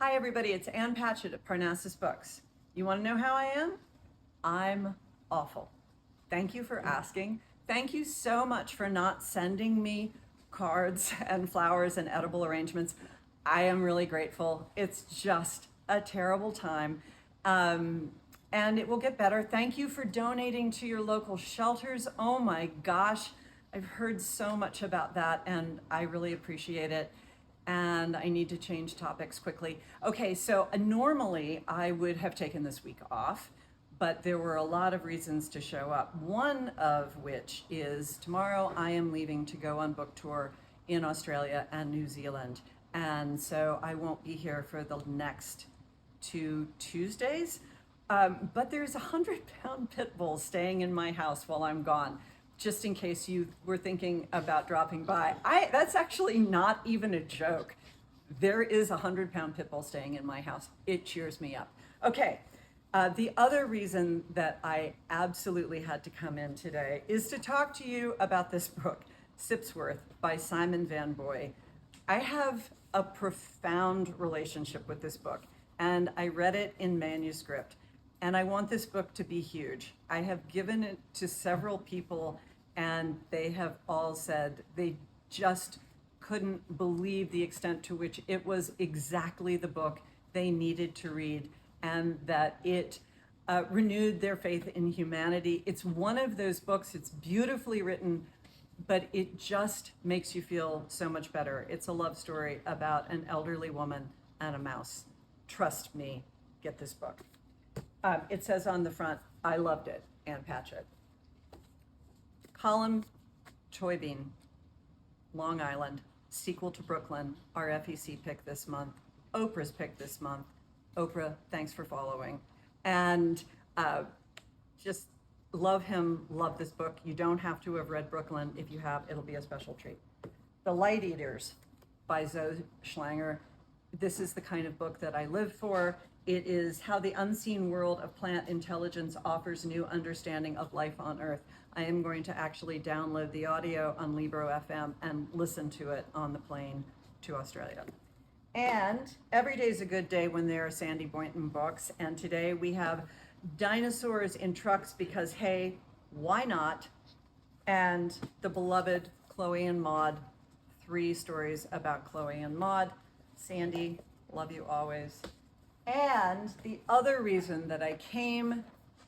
Hi everybody, it's Ann Patchett at Parnassus Books. You want to know how I am? I'm awful. Thank you for asking. Thank you so much for not sending me cards and flowers and edible arrangements. I am really grateful. It's just a terrible time. And it will get better. Thank you for donating to your local shelters. Oh my gosh, I've heard so much about that and I really appreciate it. And I need to change topics quickly. Okay, so normally I would have taken this week off, but there were a lot of reasons to show up. One of which is tomorrow I am leaving to go on book tour in Australia and New Zealand. And so I won't be here for the next 2 Tuesdays. But there's a 100-pound pit bull staying in my house while I'm gone, just in case you were thinking about dropping by. That's actually not even a joke. There is a 100-pound pit bull staying in my house. It cheers me up. Okay, the other reason that I absolutely had to come in today is to talk to you about this book, Sipsworth by Simon Van Boy. I have a profound relationship with this book, and I read it in manuscript. And I want this book to be huge. I have given it to several people and they have all said they just couldn't believe the extent to which it was exactly the book they needed to read and that it renewed their faith in humanity. It's one of those books, it's beautifully written, but it just makes you feel so much better. It's a love story about an elderly woman and a mouse. Trust me, get this book. It says on the front, I loved it, Ann Patchett. Colum Toybeen, Long Island, sequel to Brooklyn, our FEC pick this month, Oprah's pick this month. Oprah, thanks for following. And just love him, love this book. You don't have to have read Brooklyn. If you have, it'll be a special treat. The Light Eaters by Zoe Schlanger. This is the kind of book that I live for. It is how the unseen world of plant intelligence offers new understanding of life on Earth. I am going to actually download the audio on Libro FM and listen to it on the plane to Australia. And every day is a good day when there are Sandy Boynton books. And today we have Dinosaurs in Trucks because, hey, why not? And the beloved Chloe and Maud, 3 stories about Chloe and Maud. Sandy, love you always. And the other reason that I came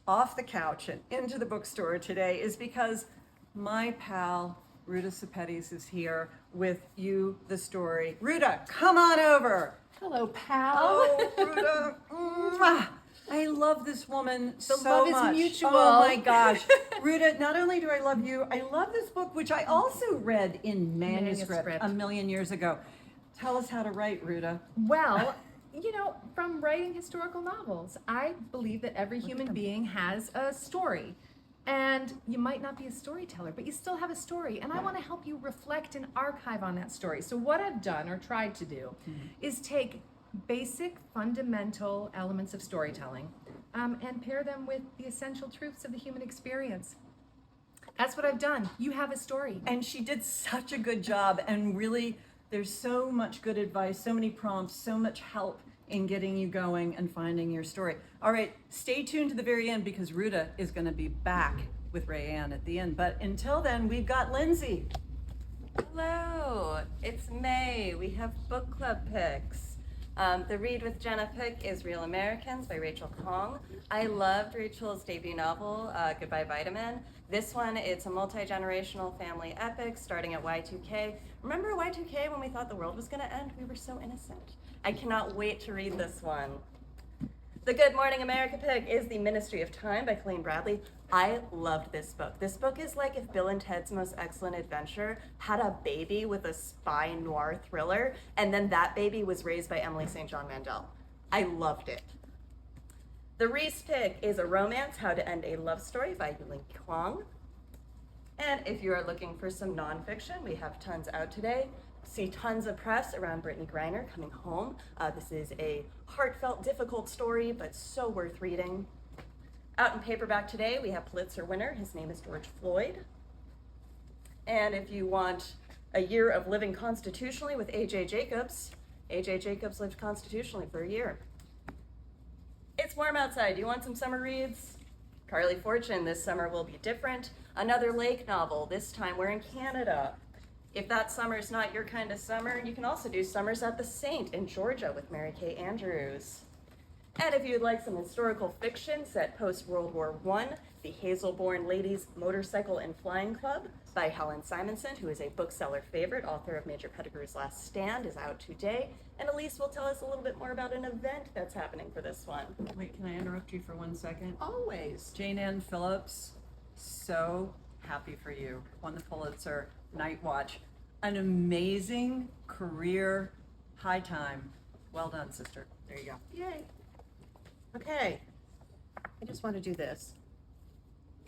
off the couch and into the bookstore today is because my pal Ruta Sepetys is here with you, the story. Ruta, come on over. Hello, pal. Oh, Ruta, mwah. I love this woman so love much. is mutual. Oh my gosh. Ruta, not only do I love you, I love this book, which I also read in manuscript a million years ago. Tell us how to write, Ruta. Well, you know, from writing historical novels, I believe that every human being has a story. And you might not be a storyteller, but you still have a story. And I want to help you reflect and archive on that story. So what I've done or tried to do is take basic, fundamental elements of storytelling and pair them with the essential truths of the human experience. That's what I've done. You have a story. And she did such a good job, and really, there's so much good advice, so many prompts, so much help in getting you going and finding your story. All right, stay tuned to the very end because Ruta is going to be back with Rayanne at the end. But until then, we've got Lindsay. Hello, it's May. We have book club picks. The Read with Jenna pick is Real Americans by Rachel Kong. I loved Rachel's debut novel, Goodbye Vitamin. This one, it's a multi-generational family epic starting at Y2K. Remember Y2K when we thought the world was going to end? We were so innocent. I cannot wait to read this one. The Good Morning America pick is The Ministry of Time by Colleen Bradley. I loved this book. This book is like if Bill and Ted's Most Excellent Adventure had a baby with a spy noir thriller, and then that baby was raised by Emily St. John Mandel. I loved it. The Reese pick is a romance, How to End a Love Story by Yulin Kwong. And if you are looking for some nonfiction, we have tons out today. See tons of press around Brittany Griner coming home. This is a heartfelt, difficult story, but so worth reading. Out in paperback today, we have Pulitzer winner. His name is George Floyd. And if you want a year of living constitutionally with A.J. Jacobs, A.J. Jacobs lived constitutionally for a year. It's warm outside. You want some summer reads? Carly Fortune, This Summer Will Be Different. Another lake novel. This time we're in Canada. If that summer's not your kind of summer, you can also do Summers at the Saint in Georgia with Mary Kay Andrews. And if you'd like some historical fiction set post-World War I, The Hazelbourne Ladies Motorcycle and Flying Club by Helen Simonson, who is a bookseller favorite, author of Major Pettigrew's Last Stand, is out today. And Elise will tell us a little bit more about an event that's happening for this one. Wait, can I interrupt you for 1 second? Always. Jane Ann Phillips, so happy for you. Won the Pulitzer, Night Watch. An amazing career, high time. Well done, sister. There you go. Yay. Okay. I just want to do this.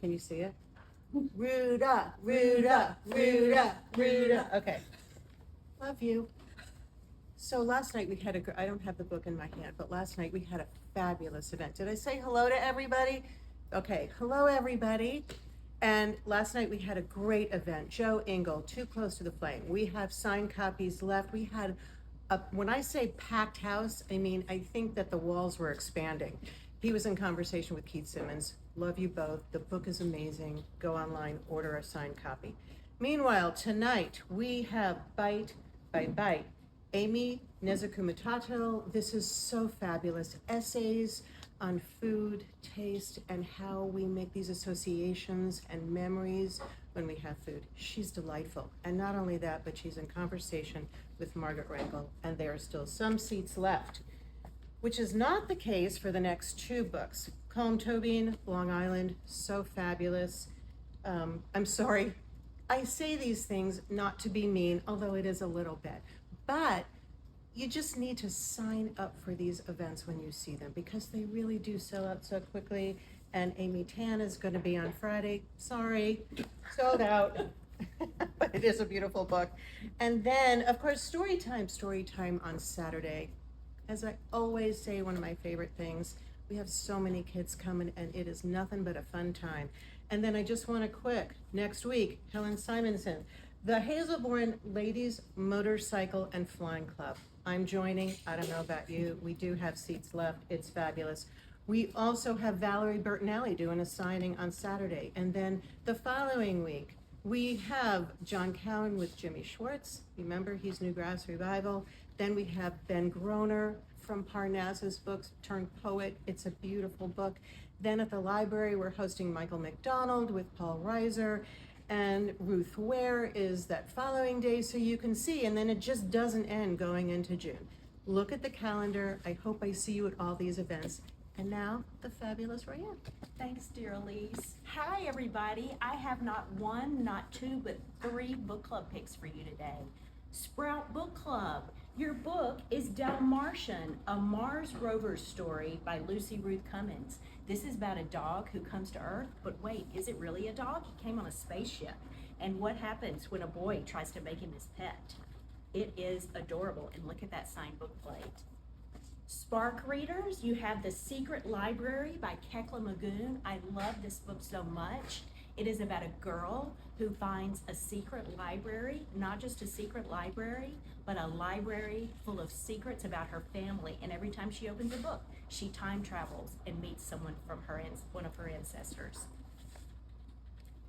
Can you see it? Ruda, Ruda, Ruda, Ruda. Okay. Love you. So last night we had I don't have the book in my hand, but last night we had a fabulous event. Did I say hello to everybody? Okay. Hello, everybody. And last night we had a great event. Joe Engel, Too Close to the Flame. We have signed copies left. We had when I say packed house, I mean, I think that the walls were expanding. He was in conversation with Keith Simmons. Love you both. The book is amazing. Go online, order a signed copy. Meanwhile, tonight we have Bite by Bite. Amy Nezukumatato. This is so fabulous. Essays on food, taste, and how we make these associations and memories when we have food. She's delightful. And not only that, but she's in conversation with Margaret Rankle, and there are still some seats left, which is not the case for the next 2 books. Colm Tobin, Long Island, so fabulous. I'm sorry, I say these things not to be mean, although it is a little bit, but you just need to sign up for these events when you see them, because they really do sell out so quickly. And Amy Tan is going to be on Friday. Sorry, sold out. But it is a beautiful book. And then, of course, story time on Saturday. As I always say, one of my favorite things. We have so many kids coming, and it is nothing but a fun time. And then I just want to quick, next week, Helen Simonson, the Hazelbourne Ladies Motorcycle and Flying Club. I'm joining. I don't know about you. We do have seats left. It's fabulous. We also have Valerie Bertinelli doing a signing on Saturday. And then the following week, we have John Cowan with Jimmy Schwartz. Remember, he's Newgrass Revival. Then we have Ben Groner from Parnassus Books turned poet. It's a beautiful book. Then at the library, we're hosting Michael McDonald with Paul Reiser. And Ruth Ware is that following day, so you can see. And then it just doesn't end going into June. Look at the calendar. I hope I see you at all these events. And now, the fabulous Rayanne. Thanks, dear Elise. Hi, everybody. I have not 1, not 2, but 3 book club picks for you today. Sprout Book Club. Your book is Dalmatian, a Mars rover story by Lucy Ruth Cummins. This is about a dog who comes to Earth, but wait, is it really a dog? He came on a spaceship. And what happens when a boy tries to make him his pet? It is adorable, and look at that signed book plate. Spark readers, you have The Secret Library by Kekla Magoon. I love this book so much. It is about a girl who finds a secret library, not just a secret library, but a library full of secrets about her family. And every time she opens a book, she time travels and meets someone from one of her ancestors.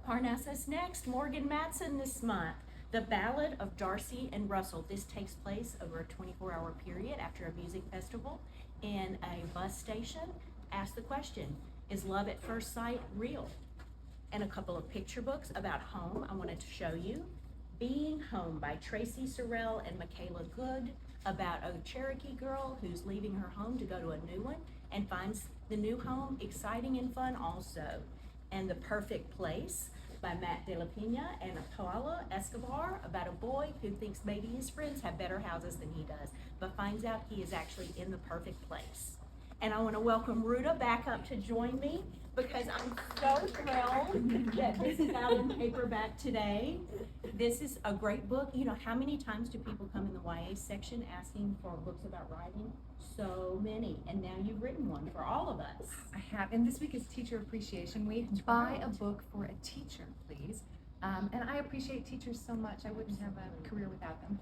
Parnassus next, Morgan Matson this month. The Ballad of Darcy and Russell. This takes place over a 24-hour period after a music festival in a bus station. Ask the question, is love at first sight real? And a couple of picture books about home I wanted to show you. Being Home by Tracy Sorrell and Michaela Good, about a Cherokee girl who's leaving her home to go to a new one and finds the new home exciting and fun also. And The Perfect Place by Matt De La Pena and Paula Escobar, about a boy who thinks maybe his friends have better houses than he does, but finds out he is actually in the perfect place. And I want to welcome Ruta back up to join me, because I'm so thrilled that this is out in paperback today. This is a great book. You know, how many times do people come in the YA section asking for books about writing? So many. And now you've written one for all of us. I have, and this week is Teacher Appreciation Week. Buy a book for a teacher, please. And I appreciate teachers so much. I wouldn't have a career without them.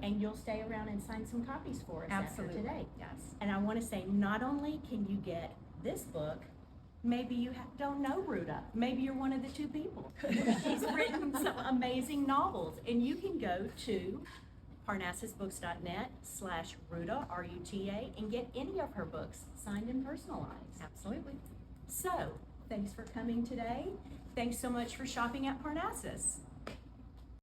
And you'll stay around and sign some copies for us Absolutely. after today. Yes. And I want to say, not only can you get this book, maybe you don't know Ruda. Maybe you're one of the two people. She's written some amazing novels, and you can go to parnassusbooks.net/Ruta, R-U-T-A, and get any of her books signed and personalized. Absolutely. So, thanks for coming today. Thanks so much for shopping at Parnassus.